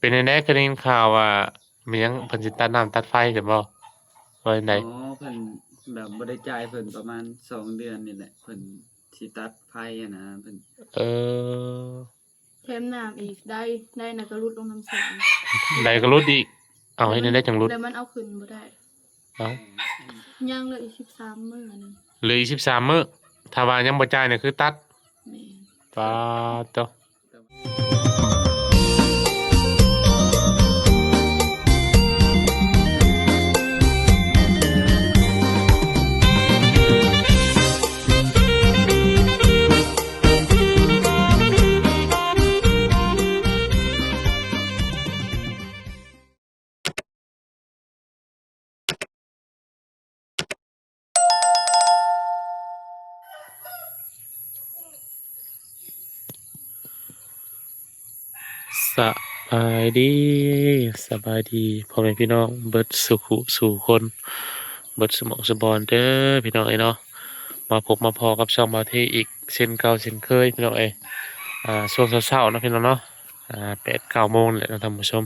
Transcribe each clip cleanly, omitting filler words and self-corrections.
เป็นจั่งใดคือได้ยินข่าวว่ามีหยังเพิ่นสิตัดน้ำตัดไฟซั่นบ่ว่าจั่งใดอ๋อเพิ่นแบบบ่ได้จ่ายเพิ่นประมาณ2 เดือนนี่แหละเพิ่นสิตัดไผอะนะเพิ่นเออแถมน้ำอีกได้น่ะก็รุดลงน้ำแสงใดก็รุดอีกอ้าวเฮ็ดจั่งใดจังรุดแล้วมันเอาขึ้นบ่ได้อ้าวยังเหลืออีก13มื้อนึงเหลืออีก13มื้อถ้าว่ายังบ่จ่ายนี่คือตัดแม่นป๊าดโตสบายดีสบายดีพ่อแม่พี่น้องเบิดสุขุสู่คนเบิดสมองสุบอนเด้อพี่น้องเอ้ยเนาะมาพบมาพอกับช่องบาเทอีกเช่นเก่าเช่นเคยพี่น้องเอ้ยช่วงเช้าๆเนาะพี่น้องเนาะ8-9 โมงแหละเนาะท่านผู้ชม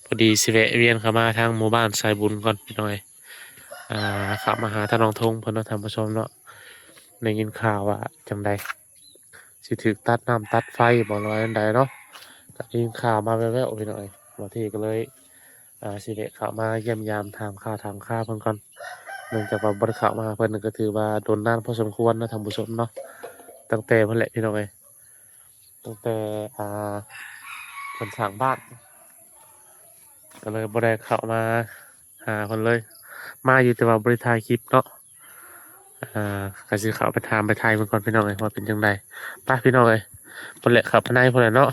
พอดีสิแวะเวียนเข้ามาทางหมู่บ้านสายบุญก่อนพี่น้องเอ้ยขับมาหาท่านรองทงเพิ่นเนาะท่านผู้ชมเนาะได้ยินข่าวว่าจังใดสิถูกตัดน้ำตัดไฟบ่ว่าจั่งใดเนาะ ก็ได้ยินข่าวมาแว่วๆพี่น้อยบางทีก็เลยสิได้เข้ามาเยี่ยมยามถามข่าวเพิ่นก่อนเนื่องจากว่าบ่ได้เข้ามาเพิ่นก็ถือว่าโดนนานพอสมควรนะท่านผู้ชมเนาะตั้งแต่เพิ่นแหละพี่น้องเอ้ยตั้งแต่เพิ่นสร้างบ้านก็เลยบ่ได้เข้ามาหาเพิ่นเลยมาอยู่แต่ว่าบ่ได้ถ่ายคลิปเนาะก็สิเข้าไปถามไปถ่ายเพิ่นก่อนพี่น้องเอ้ยว่าเป็นจังไดไปพี่น้องเอ้ยเพิ่นแหละเข้าไปในเพิ่นแหละเนาะ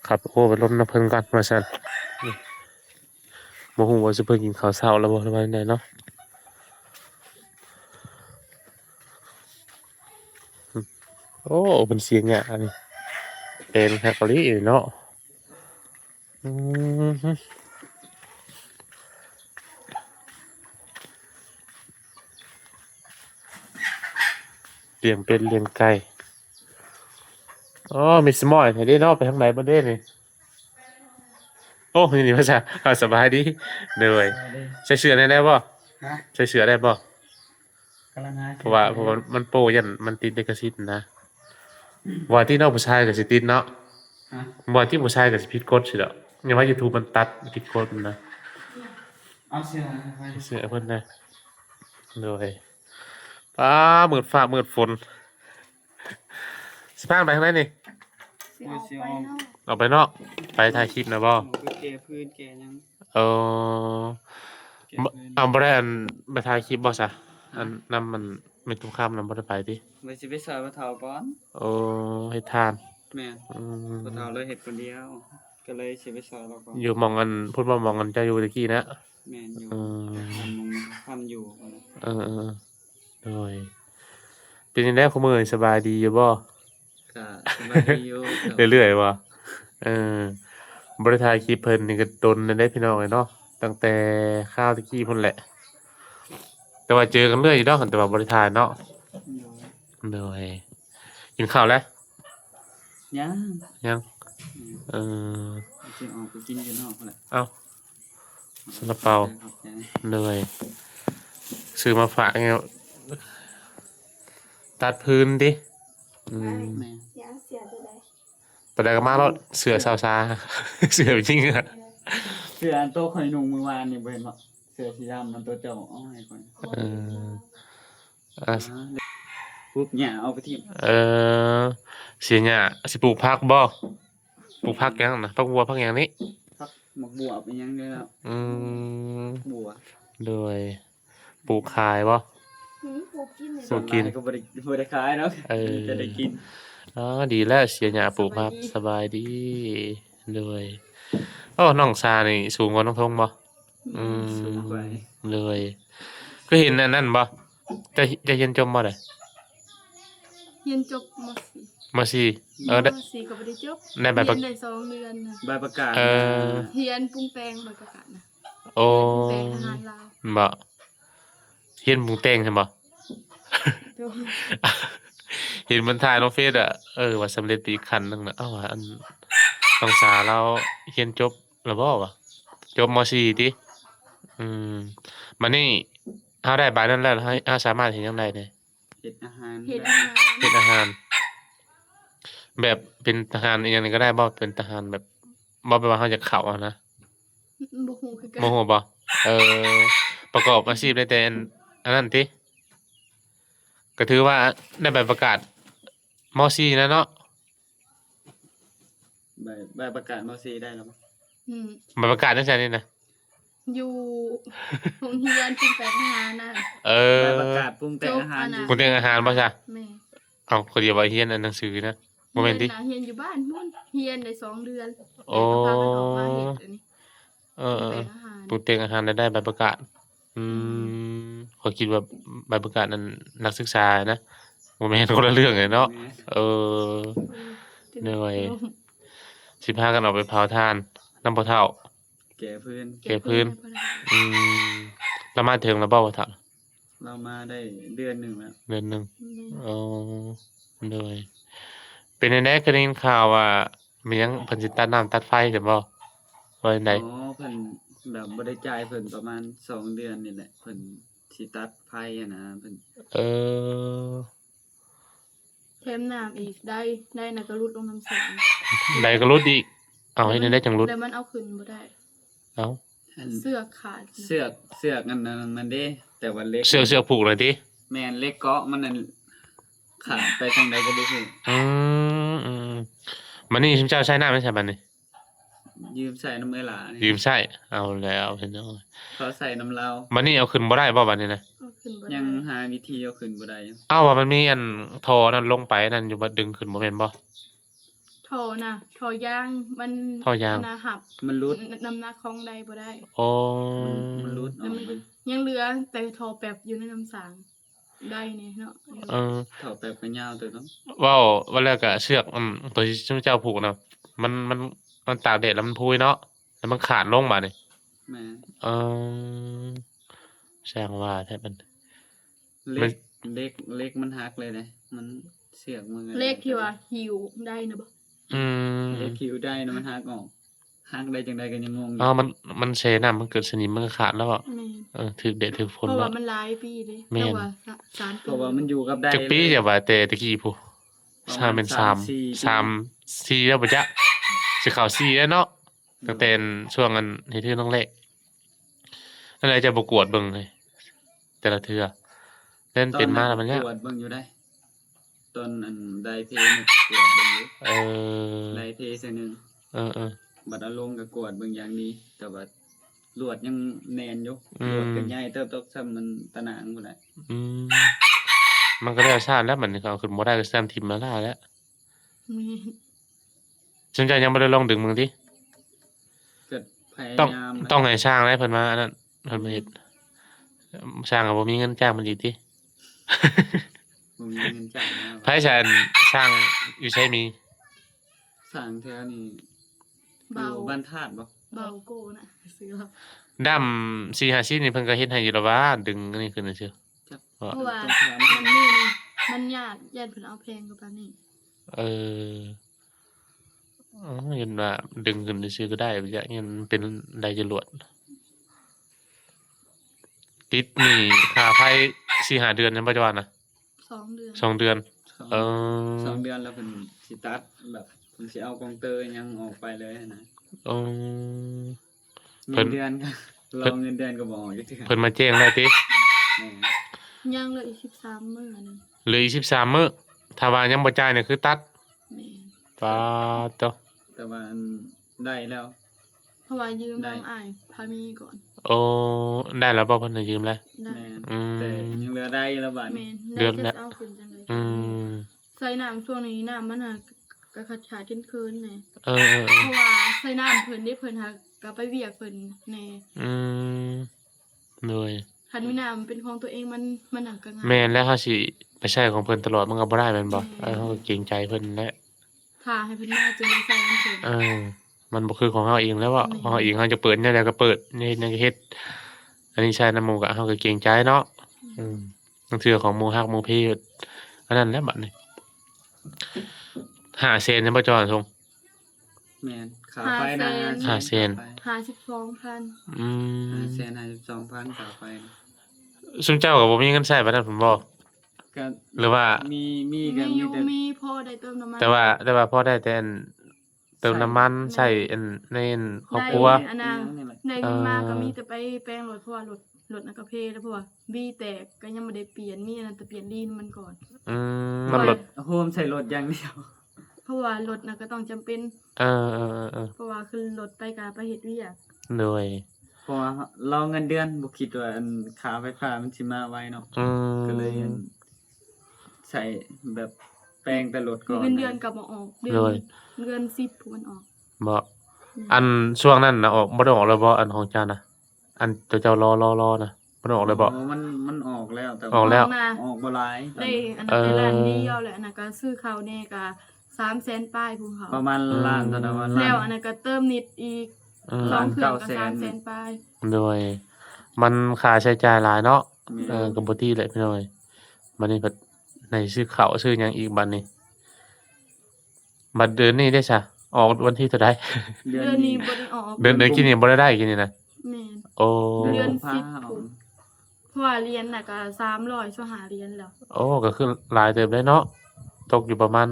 ขับโอ้ไปรถน้ำเพิ่นก่อนว่าซั่น บ่ฮู้ว่าสิเพิ่นกินข้าวเช้าแล้วบ่หรือว่าจั่งใดเนาะโอ้เป็นเสียงหยังอันนี้เป็นแคตอลีเนาะอือฮึเลี้ยงเป็ดเลี้ยงไก่อ๋อมีสมอยแท้เด้เนาะไปทางไหนบ่เด้นี่โอ้นี่ว่าซะสบายดีเด้อใส่เสื้อได้บ่ฮะใส่เสื้อได้บ่กำลังหาเพราะว่ามันโปรยันมันติดลิขสิทธิ์นะว่าที่เนาะผู้ชายก็สิติดเนาะฮะว่าที่ผู้ชายก็สิผิดกฎสิดอกยังว่า YouTube มันตัดผิดกฎนะ เอาเสื้อไปเสือเพิ่นนะเลยฟ้ามืดฟ้ามืดฝนสิพาไปทางไหนนี่สิออกไปนอกออกไปนอกไปถ่ายคลิปนะบ่ไปแก้พื้นแก้หยังเออแก้บ่พื้นเอาบ่ได้อันไปถ่ายคลิปบ่ซะอันนำมันไม่ตุ้มค่ำนำบ่ได้ไปติไว้สิไปซอยบ่เฒ่าก่อนโอ้เฮ็ดทานแม่นอืบ่เฒ่ามเลยเฮ็ดคนเดียวก็เลยสิไปซอยเราก่อนอยู่หม้องอันพูดว่าหม้องอันเจ้าอยู่ตะกี้นะแม่นอยู่เออทำอยู่พุ่นน่ะเออๆโดยเป็นจังได๋คุมื้อนี้สบายดีอยู่บ่ก็สบายดีอยู่เฒ่าเรื่อยๆบ่เออบริษัทคลิปเพิ่นนี่ก็ดนได้พี่น้องเลยเนาะตั้งแต่ข้าวตะกี้พุ่นแหละแต่ว่าเจอกันเรื่อยอยู่ดอกแต่ว่าบริษัทเนาะอยู่เหนื่อยกินข้าวแล้วยังยังอืมเออสิออกไปกินอยู่นอกพุ่นแหละเอ้าซาลาเปาขอบใจเหนื่อยซื้อมาฝากไงตัดพื้นดิอืมแม่นยางเสียจะได้ ตอนแรกก็มาแล้วเสือซาวซาเสือจริงอ่ะเสื้ออันโตข่อยนุ่งมื้อวานนี่บ่เห็นบ่เสื้อสีดำมันตัวเจ้าเอาให้ข่อยเอออ่ะปุ๊บหญ้าเอาไปทิ่มเออเสียเนี่ยสิปลูกผักบ่ปลูกผักหยังนะผักบัวผักหยังนี่พักหมักบัวเป็นหยังได้แล้วอืม บัวโดยปลูกขายบ่ปลูกกินเลย ปลูกกิน ส่วหลายก็บ่ได้ขายเนาะเออจะได้กินอ๋อดีแล้วเสียหญ้าปลูกผักสบายดีโดยโอ้น้องซานี่สูงกว่าน้องทงบ่อืสูงกว่า เลยก็เห็นอันนั้นบ่จะเรียนจบบ่ได้เรียนจบม มาสิได้ม .4 ก็บ่ได้จบได้ใบประเรียนได้2 เดือนน่ะใบประกาศเออเรียนปรุงแต่งใบประกาศน่ะโอ้ปรุงแต่งอาหารลาว บ่เรียนปรุงแต่งใช่บ่ โดย เห็นมันถ่ายลงเฟซอ่ะว่าสำเร็จไปอีกขั้นหนึงน่ะอ้าวว่าอัน น้องสาวเราเรียนจบแล้วบ่วะจบม .4 ติอืมบัดนี้เฮาได้ใบนั้นแล้วเฮาสามารถเฮ็ดหยังได้แหน่เฮ็ดอาหาร เฮ็ด แบบ อาหาร เฮ็ดอาหาร แบบเป็นทหารอิหยังนี่ก็ได้บ่เป็นทหารแบบบ่แปลว่าเฮาอยากเข้าอะนะ บ่ฮู้คือกั บ่ น ฮู้บ่เออประกอบอาชีพได้แต่อันนั้นติก็ถือว่าได้ใบประกาศม .4 แล้วเนาะ ใบประกาศม .4 ได้แล้วบ่ อืม ใบประกาศจังซั่นนี่นะ อยู่โรงเรียนเป็นแปลงอาหารน่ะ เอ ใบ อ ประกาศปรุงแต่งอาหารอยู่ ปรุงแต่งอาหารบ่จ๊ะ แม่ เอ้าก็เดี๋ยวว่าเรียนอันหนังสือนะบ่แม่นติ เรียนอยู่บ้านนู่นเรียนได้2 เดือน โอ้ แล้วก็พากันออกมาเฮ็ดอันนี้ เอ เป็นแปล อ งอาหาร ๆปรุงแต่งอาหารได้ใบประกาศ อืมข้อยคิดว่าใบประกาศนั้นนักศึกษานะบ่แม่นคนละเรื่องเลยเนาะ แม่ เออ เหนื่อย สิพากันออกไปเผาถ่านนำบ่เฒ่า แก่พื้น เก็บพื้น อืมแล้วมาถึงแล้วบ่ว่าเฒ่า เรามาได้เดือนหนึงแล้ว เดือนหนึงอ๋อเหนื่อยเป็นจั่งใดก็ได้ยินข่าวว่ามีหยังเพิ่นสิตัดน้ำตัดไฟใช่บ่ว่าจั่งใด อ๋อเพิ่นแบบบ่ได้จ่ายเพิ่นประมาณ2 เดือนนี่แหละเพิ่นสิตัดไฟอะนะเพิ่น เออ แถมน้ำอีกได้น่ะก็รุดลงน้ำแสง ใดก็รุดอีกเอาให้ได้จังรุด แล้วมันเอาขึ้นบ่ได้ เอ้า อัน เสื้อขาด เสือกอันนั้นมันเด้แต่ว่าเล็ก เสือกผูกเลยติ แม่นเล็กเกาะมันนั่นขาดไปทางใดก็บ่ฮู้ อืมบัดนี้ซุมเจ้าใช้น้ำาได้ใช่บัดนี้ ยืมใส่น้ำเอ้ยหลานี่ ยืมใช้เอาแล้วพี่น้อง เขาใส่น้ำเรา บัดนี้เอาขึ้นบ่ได้บ่บัดนี้นะ เอาขึ้นบ่ ยั ได้ งหาวิธีเอาขึ้นบ่ได้อยู่ อ้าวว่ามันมีอันท่อนั่นลงไปนั่นอยู่บ่ดึงขึ้นบ่แม่นบ่ ท่อน่ะท่อยางมัน ท่อยาง น่ะหับ มันรุด น้ำหนักของใดบ่ได้ อ๋อ มันรุดอ แล้ อ ว ก มัน มา ยังเหลือแต่ท่อแป๊บอยู่ในน้ำสางได้นี่เนาะ เออ เท่าแป๊บก็ยาวตัวเนาะ เว้าว่าแล้วก็เชือกตัวที่ซุมเจ้าผูกน่ะมันตากแดดแล้วมันพุยเนาะแล้วมันขาดลงบัดนี้ แม่ เออแสดงว่าแท้มัน เล็กเล็กมันหักเลยนะมันเสือกมือ เลขที่ว่าหิวได้นะบ่ อืม เลขคิวได้นะมันหักออกหักได้จังไดก็ยังงงอยู่ อ้าวมันเซน้ำมันเกิดสนิมมันก็ขาดแล้วอ่ะ แม่น ถึกแดดถึกฝน เพราะ แล้ ว่าว มันหลายปีเด้ แม่น แต่ว่าสาร เพราะว่ามันอยู่กับได้ จักปี เลย เดี๋ยวว่าแต่ตะกี้ผู้ชาเป็น ประมาณ3 4แล้วบ่จ๊ะสิเข้า4แล้วเนาะตั้งแต่ช่วงอันเฮ็ดคือน้องเล็กนั่นแหละจะบ่กวดเบิ่งเลยแต่ละเทื่อเล่นเป็นมาแล้วมันยาก ตวจเบิ่งอยู่ได้ตอนอันได้เพนี่ตรวจเบิ่งอยู่ เออ ได้เพซะนึง เออ บัดเอาลงก็กวดเบิ่งอย่างดีแต่ว่าลวดยังแน่นอยู่ อืม ลวดก็ใหญ่เติบโตซ้ำมันตะหนางพุ่นแหละ อืมมันก็แล้วชาติแล้วมันก็เอาขึ้นบ่ได้ก็แซมทิ่มมาล่าแล้ว มี ฉันจะยังบ่ได้ลองดึงมึงติ เกิดพยา ต้อง ยามนะ ต้องให้ช่างได้เพิ่นมาอันนั้นเพิ่นมาเฮ็ดช่างก็บ่มีเงินจ้างมันอีกติ บ่มีเงินจ่ายแล้ว ไผฉันช่างอยู่ไสมี สร้างแถวนี้อ เบา ยู่บ้านธาตุบ่ เบาโกน่ะซื้อ ดำ4-50นี่เพิ่นก็เฮ็ดให้อยู่แล้วว่าดึงอันนี้ขึ้นซื่อ จัก ๆว่า เพราะว่า ต้องแถม มันนี่มันยากญาติเพิ่นเอาแพงกว่าปานนี้ เอออ๋อเห็นว่าดึงขึ้นซื่อๆก็ได้บ่จ๊ะเงินเป็นได้จรวดติดหนี้ค่าไฟ4-5เดือนยังบ่จะว่านะ 2 เดือน 2เดือน เออ สองเดือนแล้วเพิ่นสิตัดแบบเพิ่นสิเอากองเตอร์ยังออกไปเลยนะ เออ เพิ่ เงิ น นเดือนก็รอเงินเดือนก็บ่ออกอยู่เทื่อ เพิ่นมาแจ้งแล้วติ แม่ ยังเหลืออีก13มื้อนึง เหลืออีก13มื้อถ้าว่ายังบ่จ่ายเนี่ยคือตัด แม่น ปาตอ แต่ว่าอันได้แล้ว เพราะว่ายืม ได้ น้องอ้ายพามีก่อน โอ้ได้แล้วบ่เพิ่นให้ยืมแล้ว ได้ แม่น อืม แต่ยังเหลือได้แล้วบาด แม่ นี้ น เดือนละ จะเอาขึ้นจังได๋ อืม ใส่น้ำช่วงนี้น้ำมันน่ะก็ขาดๆเคินๆแหน่ เออ เพราะว่าใส่น้ำเพิ่นได้เพิ่นหาก็ไปเวียกเพิ่นแหน่ อืมเลย คันมีน้ำเป็นของตัวเองมันหักก็ง่าย แม่นแล้วเฮาสิไปใช้ของเพิ่นตลอดมันก็บ่ได้แม่นบ่ แม่น เฮาก็เกรงใจเพิ่นแหละ ถ้าให้เพิ่นมาจึงได้ใส่น้ำเพิ่น เออมันบ่คือของเฮาเองแล้วอะ แม่น ของเฮาเองเฮาจะเปิดแนวใดก็เปิดเฮ็ดแนวใดก็เฮ็ดอันนี้ใช้น้ำหมู่ก็เฮาก็เกรงใจเนาะบางเทื่อของหมู่ฮักหมู่พี่อันนั้นแหละบัดนี้5เซนยังบ่จอดทง แม่น ค่าไฟนะ 52,000 อืม 552,000ค่าไฟนะ ซุมเจ้าก็บ่มีเงินใช้ปานนั้นผมบ่ ก็ หรือว่า มีก็ มี มี อยู่ แต่ มีพอได้เติมน้ำมัน แต่ว่าพอได้แต่อันเติมน้ำมันใช้อันในอันครอบครัว อันน่ะได้เงินมาก็มีแต่ไปแปลงรถเพราะว่ารถน่ะก็เพแล้วเพราะว่าบีแตกก็ยังบ่ได้เปลี่ยนมีอันนั้นแต่เปลี่ยนลีนมันก่อน มันลด โฮมใช้รถอย่างเดียว เพราะว่ารถน่ะก็ต้องจำเป็น เออ เพราะว่าขึ้นรถไปก็ไปเฮ็ดเวียก โดย เพราะว่าเราเงินเดือนบ่คิดว่าอันค่าไฟฟ้ามันสิมาไวเนาะ ก็เลยอันใช้แบบแปลงแต่รถก่อน เงินเดือนก็บ่ออกเดือน10ผู้มันออก บ่อันช่วงนั้นน่ะออกบ่ได้ออกเลยบ่อันของเจ้านะอันตัวเจ้ารอนะบ่ได้ออกเลยบ่ มันออกแล้วแต่ ออกแล้ว ออกบ่หลายตอน ได้ นี้ อันนั้นได้ล้านเดียวแหละอันนั้นก็ซื้อข้าวแน่ก็300,000ป้ายพุ่นเขา ประมาณล้านเท่านั้นว่า แล้ว ล้า อั น นนั้นก็เติมนิดอีก ล้าน 2เครื่องก็ 900,000 300,000ป้าย โดยมันค่าใช้จ่ายหลายเนาะ มี ก็บ่ดีแหละพี่น้อยบัดนี้ก็ไหนซื้อข้าวซื้อหยังอีกบัดนี้บัดเดือนนี้ได้ซะออกวันที่เท่าใด เดือนนี้บ่ได้ออก เดือนกินนี่บ่ได้กินนี่นะ แม่น โอ้ เดือน กุมภา 10พุ่นเพราะว่าเรียนน่ะก็300ชั่วหาเรียนแล้ว โอ้ก็คือหลายเติบได้เนาะตกอยู่ประมาณ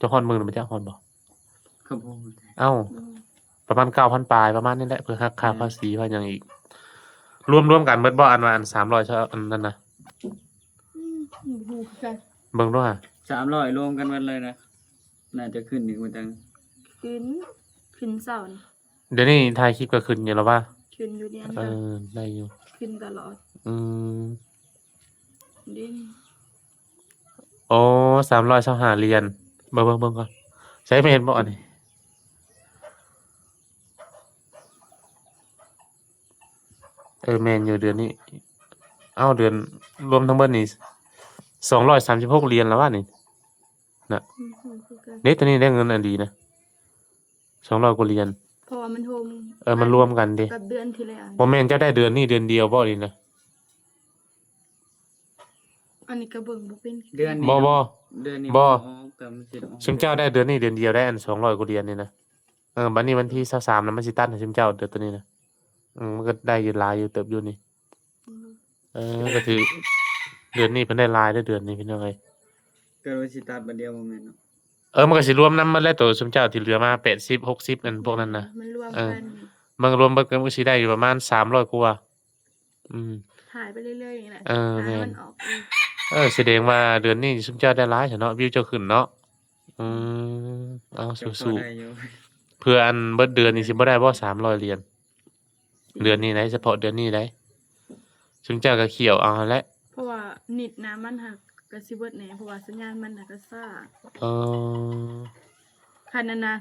จะฮอดหมื่นบ่จ๊ะฮอดบ่ ครับผม เอ้าประมาณ 9,000 ปลายประมาณนี้แหละเพื่อหักค่าภาษีว่าหยังอีกรวมๆกันเบิดบ่อันว่าอัน300ซะอันนั้นน่ะ หูกัน เบิ่งดูห่า 300รวมกันหมดเลยนะน่าจะขึ้นอีกว่าจัง ขึ้นเสาร์นี่ เดี๋ยวนี้ถ่ายคลิปก็ขึ้นอยู่แล้วว่า ขึ้นอยู่เรียน เอ ก็ อได้อยู่ ขึ้นตลอด อืม เด้ง โอ้325เหรียญเบิ่งก่อนใช้ไม่เห็นบ่อันนี้แม่นอยู่เดือนนี้เอ้าเดือนรวมทั้งเบิดนี่236เหรียญแล้วว่านี่ คือกัน เด้ตัวนี้ได้เงินอันดีนะ200กว่าเหรียญ เพราะว่ามันโฮม มันรวมกันดิ กับเดือนที่แล้ว บ่แม่นจะได้เดือนนี้เดือนเดียวบ่นี่นะ อันนี้ก็เบิ่งบ่เป็น เดือนนี้ บ่ เดือนนี้ บ่ ออกแต่มันสิออก ซุมเจ้าได้เดือนนี้เดือนเดียวได้อัน200กว่าเหรียญนี่นะบัดนี้วันที่23แล้วมันสิตัดให้ซุมเจ้าเดือนตัวนี้นะมันก็ได้อยู่หลายอยู่เติบอยู่นี่ก็ถือเดือนนี้เพิ่นได้หลายเด้อเดือนนี้พี่น้องเอ้ย เกิดว่าสิตัดบัดเดียวบ่แม่นเนาะ มันก็สิรวมนำหมดแล้วตัวซุมเจ้าที่เหลือมา80 60นั่นพวกนั้นน่ะ มันรวม เออ กัน มันรวมเบิดกันก็สิได้อยู่ประมาณ300กว่าถ่ายไปเรื่อยๆอย่างนี้แหละ แม่น มันออกเอง แสดงว่าเดือนนี้ซุมเจ้าได้หลายซะเนาะวิวเจ้าขึ้นเนาะเอา ก็พอ สู้ ได้อยู่ ๆเพื่ออันเบิดเดือนนี้สิบ่ได้บ่300เหรียญเดือนนี้ได้เฉพาะเดือนนี้ได้ซุมเจ้าก็เขียวเอาหั่นแหละ เพราะว่านิดน้ำมันหักก็สิเบิดแหน่เพราะว่าสัญญาณมันน่ะก็ซ่า เออ คันนั้นนะ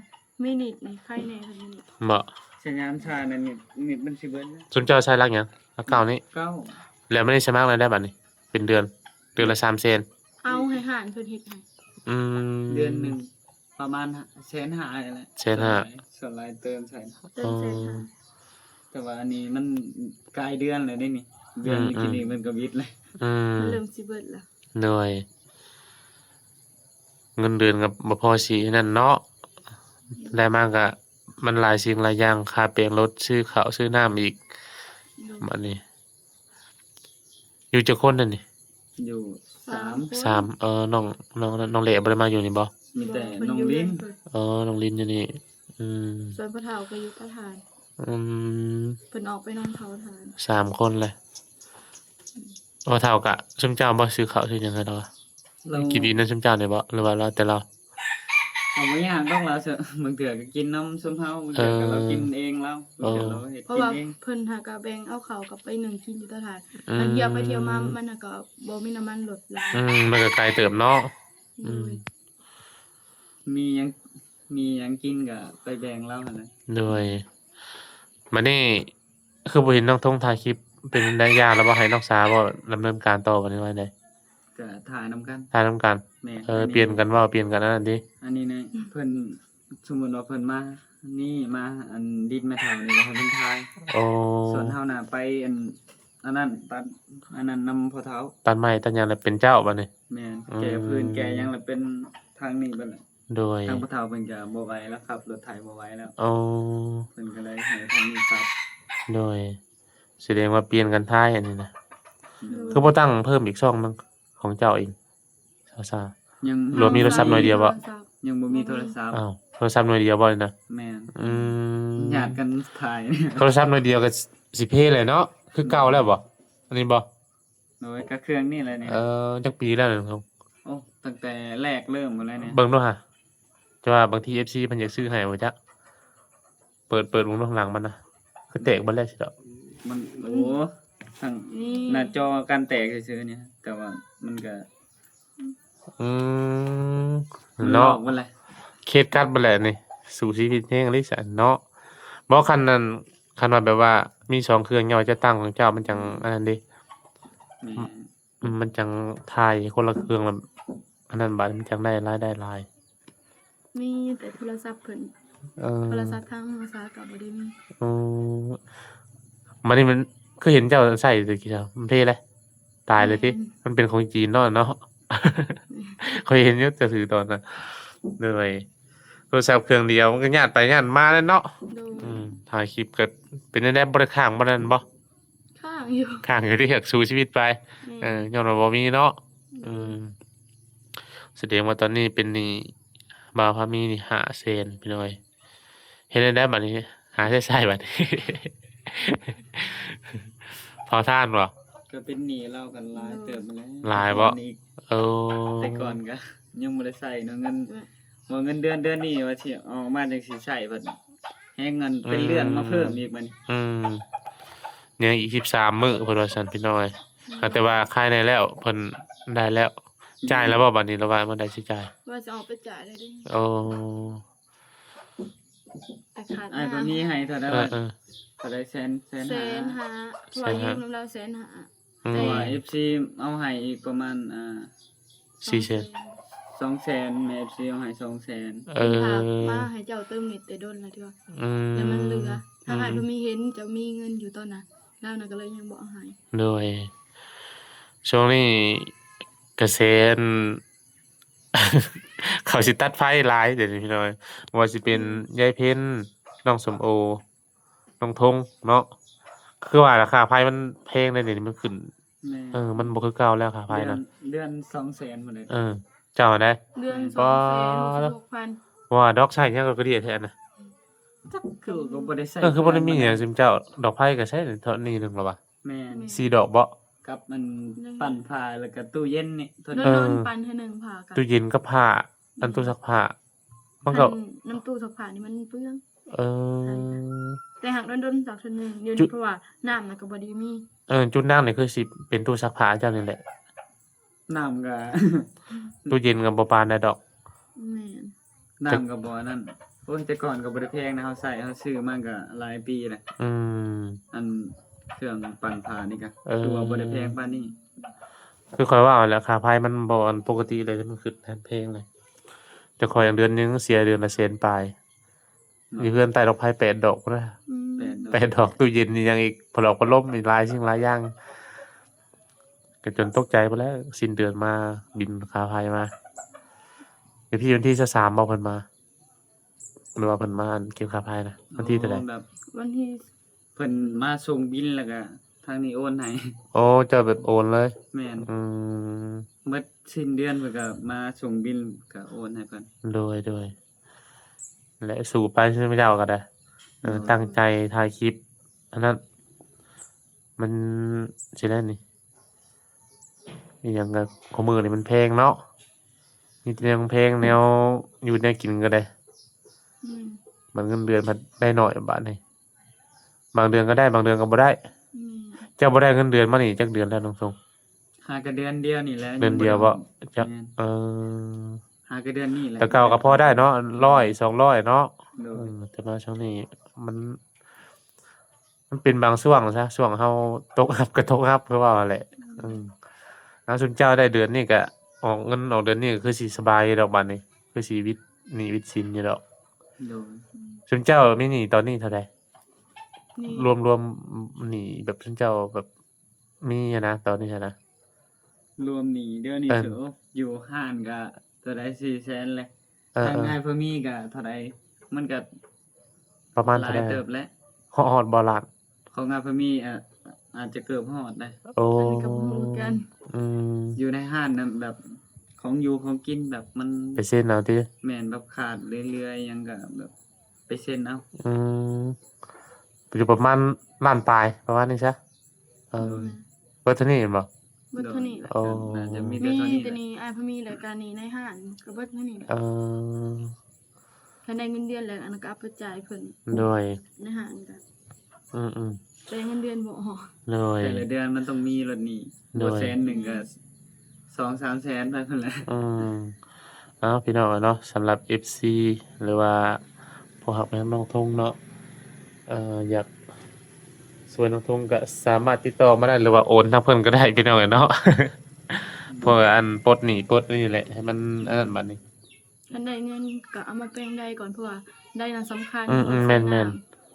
มีนิดนี่ใครแน่คันนี้ เหมาะ สัญญาณชานั่นนี่มันสิเบิดแล้ว ซุมเจ้าใช้รักหยังรักเก่านี้ เก้า แล้วไม่ได้ใช้มากเลยได้บัดนี้ เป็นเดือนละ3เซน เอาให้ห่านเพิ่นเฮ็ดให้ เดือนหนึงประมาณ150,000นี่แหละ 150,000 ส่วนรายเติมใส่ เติมเส้นหา แต่ว่าอันนี้มันกลายเดือนเลยได้นี่เดือนกินนี่มันก็วิทย์เลย มันเริ่มสิเบิดแล้ว หน่วยเงินเดือนกับบ่พอสินั่นเนาะได้มากก็มันหลายสิ่งหลายอย่างค่าเปลี่ยนรถซื้อข้าวซื้อน้ำอีกบัดนี้ อยู่จักคนนั่นนี่ อยู่ 3น้องเละบ่ได้มาอยู่นี่บ่ มีแต่น้องลิ้น น้องลินอยู่นี่ส่วนพ่อเฒ่าก็อยู่ประธาน อืม เพิ่นออกไปนอนเผาทาน 3คนเลยว่าเท่ากับซุมเจ้าบ่ซื้อข้าวซื้อหยังให้เรา เรา กินอีนั่นซุมเจ้าได้บ่หรือว่าเราแต่เรา เอาบ่ยากต้องเราเถอะบางเทื่อก็กินน้ำส้มเฮาบางเทื่อก็เรากินเองแล้วบางเทื่อเราเฮ็ด เพราะ กิน ว่า เอง เพิ่นหากะแบ่งเอาข้าวกลับไปนึ่งกินอยู่ตะทานมันเที่ยวไปเที่ยวมามันน่ะก็บ่มีน้ำมันลดหลาย มันก็ไกลเติบเนาะ โดย มีหยังกินก็ไปแบ่งเราหั่นน่ะ โดยมานี่คือบ่เห็นน้องทงถ่ายคลิปเป็นได้ยากแล้วบ่ให้น้องสาบ่ดำเนินการต่อบัดนี้ว่าได ก็ถ่ายนํกัน ถ่ายนำกัน แม่ เปลี่ยนกันเว้าเปลี่ยนกันอันนั้นดิ อันนี้นะเพิ่นสมมุติว่าเพิ่นมานี่มาอันดินแม่เฒ่านี่ก็ให้เพิ่นถ่าย โอ้ ส่วนเฮาน่ะไปอันนั้นตัดอันนั้นนำพ่อเฒ่า ตัดไม้ตัดหยังแล้วเป็นเจ้าบัดนี้ แม่นแก่พื้นแก่หยังแล้วเป็นทางนี้เบิดแหละ โดย ทางผู้เฒ่าเพิ่นก็บ่ไหวแล้วครับรถไถบ่ไหวแล้ว อ๋อ เพิ่นก็เลยให้ทางนี้ครับ โดยแสดงว่าเปลี่ยนกันท้ายอันนี้นะ โดย คือบ่ตั้งเพิ่มอีกช่องหนึงของเจ้าเองซา ยัง รวมมีโทรศัพท์หน่อยเดียวบ่ ยังบ่มีโทรศัพท์ อ้าวโทรศัพท์หน่วยเดียวบ่นี่นะ แม่น อืม ญาติกันถ่าย โทรศัพท์หน่วยเดียวก็สิเพเลยเนาะคือเก่าแล้วบ่อันนี้บ่ โดยก็เครื่องนี่แหละเนี่ย จักปีแล้วเนี่ยครับ โอ้ตั้งแต่แรกเริ่มหมดแล้วเนี่ย เบิ่งดูฮะแต่ว่าบางที FC เพิ่นอยากซื้อให้บ่จ๊ะเปิดเบิ่งดูข้างหลังมันนะคือแตกเบิดแล้วสิดอก มันโอ้ทั้ง นี่ หน้าจอการแตกซื่อๆเนี่ยแต่ว่ามันก็ อืม มันล เนาะ อกหมดเลย เคสกัดบ่แหละนี่สู่ชีวิตแฮงเลยสันเนาะบ่คันนั้นคันว่าแบบว่ามีสองเครื่องย่อจะตั้งของเจ้ามันจังอันนั้นเด้ แม่ มันจังถ่ายคนละเครื่องแล้วอันนั้นบัดมันจังได้รายได้หลาย มีแต่โทรศัพท์เพิ่น เออ โทรศัพท์ทางภาษาก็บ่ได้มี อืมมันนี่มันคือเห็นเจ้าใส่ตะกี้จ้ะมันเท่เลยตายเลยติมันเป็นของจีนเนาะเนาะ เคยเห็นอยู่จะถือตอนน่ะเลยโทรศัพท์เครื่องเดียวมันก็ญาติไปญาติมาแล้วเนาะ โดย ถ่ายคลิปก็เป็นได้บ่ได้ข้างบ่นั่นบ่ ข้างอยู่ ข้างอยู่ที่อยากสู้ชีวิตไป แม่ ย้อนว่าบ่มีเนาะแสดงว่าตอนนี้เป็นหนี้บ่าวพามีนี่500,000พี่น้อยเฮ็ดได้บัดนี้หาใช้บัดนี้ พอทานบ่ ก็เป็นหนี้เรากันหลายเติบมาแล้ว หลายบ่ อีก โอ้ แต่ก่อนก็ยังบ่ได้ใช้เนาะเงินว่าเงินเดือนนี้ว่าสิออกมาจังสิใช้เพิ่นแฮงเงินเป็นเรือนมาเพิ่มอีกบัดนี้ ยังอีก13มื้อเพิ่นว่าซั่นพี่น้อยแต่ว่าขายได้แล้วเพิ่นได้แล้วจ่ายแล้วบ่บัดนี้ระว่าเมื่อใดสิจ่าย ว่าจะออกไปจ่ายเลยดิ โอ้ แต่ขาด อ้ายคนนี้ให้เท่าใด เอ วะ อ เท่าใดแสน แสนหาพอยืมน้ำเราแสนหา อื เพราะ ม ว่า FC เอาให้อีกประมาณ400,000 200,000แม่ FC เอาให้200,000 เออ มาให้เจ้าเติมเน็ตแต่โดนแล้วเถอะ อืม แล้วมันเหลือถ้าหากว่ามีเห็นจะมีเงินอยู่ตอนนั้นแล้วน่ะก็เลยยังบ่เอาให้ โดยช่วงนี้เกษตร เขาสิตัดไฟหลายเดี๋ยวนี้พี่น้อยบ่ว่าสิเป็นยายเพ็ญน้องสมโอน้องธงเนาะคือว่าราคาไฟมันแพงเลยเดี๋ยวนี้มันขึ้น แม่ มันบ่คือเก่าแล้วค่าไฟนะ เดือน200,000หมดเลย เจ้าได้ เดือน ปอ 266,000 ว่าดอกไม้ยังก็ดีแท้นะ จักคือก็บ่ได้ใช้ คือบ่ได้มีหยังซิมเจ้าดอกไผก็ใช้เท่านี้นึงแล้วว่ะ แม่น 4ดอกบ่ กับมันปั่นผ้าแล้วก็ตู้เย็นนี่เท่า โด นั้น นโดนปันเท่านึงผ่ากัน ตู้เย็นกับผ้าอันตู้ซักผ้ามันก็ น้ำตู้สักผ่านี่มันเปลือง เออ แต่หากโดนๆสักเท่านึงเดี๋ยว จุ นี้เพราะว่าน้ำน่ะก็บ่ได้มี จุดนั่งนี่คือสิเป็นตู้ซักผ้าเจ้านี่แหละ น้ำก็ ตู้เย็นก็บ่ปานได้ดอก แม่น น้ำก็บ่นั่นโอ้ยแต่ก่อนก็บ่ได้แพงนะเฮาใช้เฮาซื้อมาก็หลายปีแล้ว อืม อันเครื่องปั่นผ้านี่ก็ เออ คือว่าบ่ได้แพงปานนี้ คือค่อยว่าแหล้วค่าไฟมันบ่อันปกติเลยมันขึ้นแทนเพลงเลยแต่ค่อยอย่างเดือนนึงเสียเดือนละแสนปลายมีเพื่อนใต้ดอกไผ8ดอกพุ่นนะ อืม 8 8ดอกตู้เย็นนี่ยังอีกพอดอกพัดลมอีกหลายสิ่งหลายอย่างก็จนตกใจไปแล้วสิ้นเดือนมาบินค่าไฟมาเดี๋ยวพี่วันที่23บ่เพิ่นมาหรือว่าเพิ่นมาเก็บค่าไฟนะวันที่เท่าใด แบบ วันที่ เพิ่นมาส่งบิลแล้วก็ทางนี้โอนให้ โอ้เจ้าแบบโอนเลย แม่น อืม เมื่อสิ้นเดือนเพิ่นก็มาส่งบิลก็โอนให้เพิ่น โดยและสู่ไปใช่ไหมเจ้าก็ได้ตั้งใจถ่ายคลิปอันนั้นมันสิได้นี่อีหยังก็ของมือนี่มันแพงเนาะมีแต่แนวแพงแนวอยู่แนวกินก็ได้ อืม บางเงินเดือนมันได้น้อยบาทนี่บางเดือนก็ได้บางเดือนก็บ่ได้ เจ้าบ่ได้เงินเดือนมานี่จักเดือนแล้วน้องทรง หาก็เดือนเดียวนี่แหละ เดือนเดียวบ่จะ แม่น เออ หาก็เดือนนี้แหละ แต่เก่าก็พอได้เนาะ100 200เนาะ โดย แต่มาช่วงนี้มันเป็นบางช่วงซะช่วงเฮาตกอัพก็ตกอัพคือว่าแหละแล้วสุนเจ้าได้เดือนนี้ก็ออกเงินออกเดือนนี้ก็คือสิสบายดอกบัดนี้คือชีวิตหนี้วิตสินอยู่ดอก โดย สุนเจ้ามีหนี้ตอนนี้เท่าใด นี่ รวมหนี้แบบสุนเจ้าแบบมีอะนะตอนนี้อะนะ รวมหนี้เดือนนี้ เออ เสืออยู่ห้านก็ตัวได้400,000เลย เออ ทางง่ายเพิ่นมีก็เท่าใดมันก็ ๆประมาณ หลา เท่าย ใด เติบแล้ว ฮอดบ่ล้าน ของง่ายเพิ่นมีอาจจะเกือบฮอดได้ โอ้ อันนี้ก็บ่รู้กัน อืม อยู่ในห้านน่ะแบบของอยู่ของกินแบบมัน ไปเซ็นเอาติ แม่นแบบขาดเรื่อยๆหยังก็แบบไปเซ็นเอา อืมอยู่ประมาณล้านปลายประมาณนี้ซะเออเบิดเท่านี้บ่ เบิดเท่านี้แหละ โอ้ น่าจะมี มี แต่เท่านี้ แต่ แหละ นี้อ้ายเพิ่นมีรายการนี้ในห้างก็เบิดเท่านี้แหละ เออ คันได้เงินเดือนแล้วอันนั้นก็เอาไปจ่ายเพิ่น ด้วย ในห้างก็ อืม แต่เงินเดือนบ่ออก ๆด้วย แต่ละเดือนมันต้องมีรถหนี้ โด บ่ ย แสนหนึงก็2-3แสนไปพุ่นแหละ อืมเอาพี่น้องเนาะสำหรับ FC หรือว่าพวกหักแม่น้องทงเนาะอยากส่วนน้องทงก็สามารถติดต่อมาได้หรือว่าโอนทางเพิ่นก็ได้พี่น้องเนาะ เพราะว่าอันปลดหนี้ปลดนี่แหละให้มันอันนั้นบัดนี้ คันได้เงินก็เอามาแปลงได้ก่อนเพราะว่าได้นั้นสำคัญ อืมๆแม่น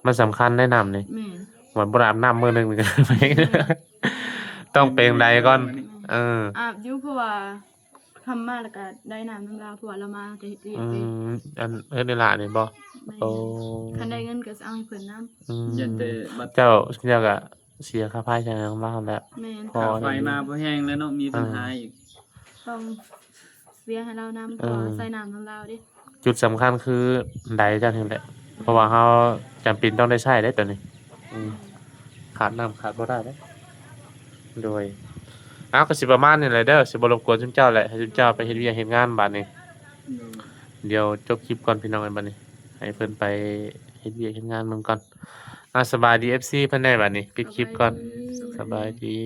มันสำคัญแนะนำนี่ แม่น เหมือนบ่ได้อาบน้ำมื้อหนึงนี่ก็ ไปต้องเปลงใดก่อน เออ อาบอยู่เพราะว่าทำมาแล้วก็ได้น้ำน้ำลาวเพราะว่าเรามาจะเฮ็ดเวียก อื เด้ มอันนี่ล่ะนี่บ่ แม่น โอ้ คันได้เงินก็สิเอาให้เพิ่นนำ อืม ยันแต่บัตร เจ้าก็เสียค่าไฟใช้น้ำบ้างแล้ว แม่น พอ ค่าไฟมาบ่แห้งแล้วเนาะมีปัญหาอีก ต้องเสียให้เรานำเพราะว่าใส่น้ำน้ำลาวเด้ จุดสำคัญคือใดเจ้านี่แหละ เพราะว่าเราจำเป็นต้องได้ใช้ได้ตัวนี้อืมขาดน้ำขาดบ่ได้เด้โดยเอาก็สิประมาณนี้แหละเด้อสิบ่รบกวนซุมเจ้าแหละให้ซุมเจ้าไปเฮ็ดเวียกเฮ็ดงานบัดนี้ เดี๋ยวจบคลิปก่อนพี่น้องกันบัดนี้ ให้เพิ่นไปเฮ็ดเวียกเฮ็ดงานเบิ่งก่อนสบายดี FC เพิ่นได้บัดนี้ปิดคลิปก่อนสบายดี